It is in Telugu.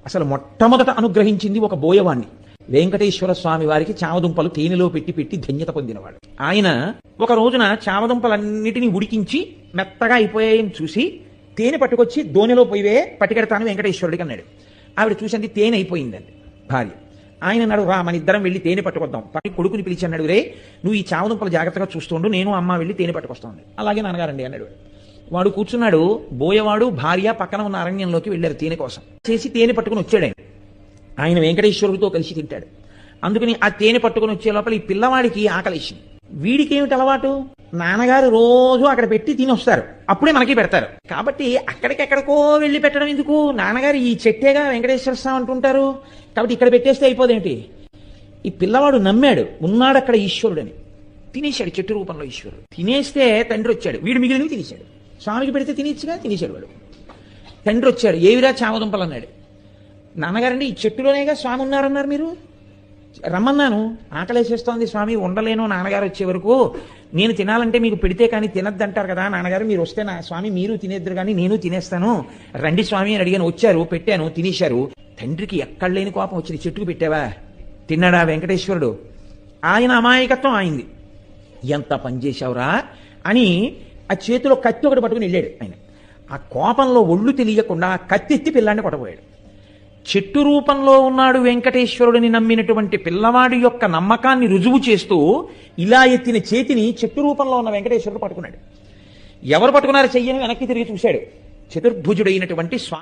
అసలు మొట్టమొదట అనుగ్రహించింది ఒక బోయవాణ్ణి. వెంకటేశ్వర స్వామి వారికి చామదుంపలు తేనెలో పెట్టి పెట్టి ధన్యత పొందినవాడు ఆయన. ఒక రోజున చామదుంపలన్నిటినీ ఉడికించి మెత్తగా అయిపోయాయని చూసి తేనె పట్టుకొచ్చి దోణిలో పోయివే పట్టుకెడతాను వెంకటేశ్వరుడికి అన్నాడు. ఆవిడ చూసింది తేనె అయిపోయిందండి భార్య. ఆయన అన్నాడు, రా మన ఇద్దరం వెళ్ళి తేనె పట్టుకొద్దాం. పని కొడుకుని పిలిచి అన్నాడు, రే నువ్వు ఈ చామదుంపలు జాగ్రత్తగా చూస్తుండు, నేను అమ్మ వెళ్ళి తేనె పట్టుకొస్తాను. అలాగే నాన్నగారండి అన్నాడు. వాడు కూర్చున్నాడు. బోయవాడు భార్య పక్కన ఉన్న అరణ్యంలోకి వెళ్ళారు తేనె కోసం. చేసి తేనె పట్టుకుని వచ్చాడు ఆయన వెంకటేశ్వరుడితో కలిసి తింటాడు. అందుకని ఆ తేనె పట్టుకుని వచ్చే లోపల ఈ పిల్లవాడికి ఆకలిసింది. వీడికి ఏమిటి అలవాటు, నాన్నగారు రోజు అక్కడ పెట్టి తిని వస్తారు, అప్పుడే మనకి పెడతారు. కాబట్టి అక్కడికెక్కడికో వెళ్ళి పెట్టడం ఎందుకు, నాన్నగారు ఈ చెట్టేగా వెంకటేశ్వర స్వామి అంటుంటారు, కాబట్టి ఇక్కడ పెట్టేస్తే అయిపోదేమిటి. ఈ పిల్లవాడు నమ్మాడు, ఉన్నాడు అక్కడ ఈశ్వరుడని. తినేశాడు చెట్టు రూపంలో ఈశ్వరుడు. తినేస్తే తండ్రి వచ్చాడు, వీడు మిగిలినవి తినేశాడు. స్వామికి పెడితే తినేచ్చుగా, తినేశాడు వాడు. తండ్రి వచ్చాడు, ఏవిరా చామదుంపలు అన్నాడు. నాన్నగారండి ఈ చెట్టులోనేగా స్వామి ఉన్నారన్నారు, మీరు రమ్మన్నాను, ఆకలేసేస్తోంది స్వామి, ఉండలేను నాన్నగారు వచ్చే వరకు, నేను తినాలంటే మీకు పెడితే కానీ తినద్దంటారు కదా నాన్నగారు, మీరు వస్తే నా స్వామి మీరు తినేద్దరు కానీ నేను తినేస్తాను, రండి స్వామి అని అడిగాను. వచ్చారు, పెట్టాను, తినేశారు. తండ్రికి ఎక్కడ లేని కోపం వచ్చింది. చెట్టుకు పెట్టావా, తిన్నాడా వెంకటేశ్వరుడు, ఆయన అమాయకత్వం ఆయింది. ఎంత పనిచేశావురా అని ఆ చేతిలో కత్తి ఒకటి పట్టుకుని వెళ్ళాడు ఆయన. ఆ కోపంలో ఒళ్ళు తెలియకుండా కత్తి ఎత్తి పిల్లాన్ని కొట్టబోయాడు. చెట్టు రూపంలో ఉన్నాడు వెంకటేశ్వరుడిని నమ్మినటువంటి పిల్లవాడి యొక్క నమ్మకాన్ని రుజువు చేస్తూ ఇలా ఎత్తిన చేతిని చెట్టు రూపంలో ఉన్న వెంకటేశ్వరుడు పట్టుకున్నాడు. ఎవరు పట్టుకున్నారు చెయ్యని వెనక్కి తిరిగి చూశాడు. చతుర్భుజుడైనటువంటి స్వామి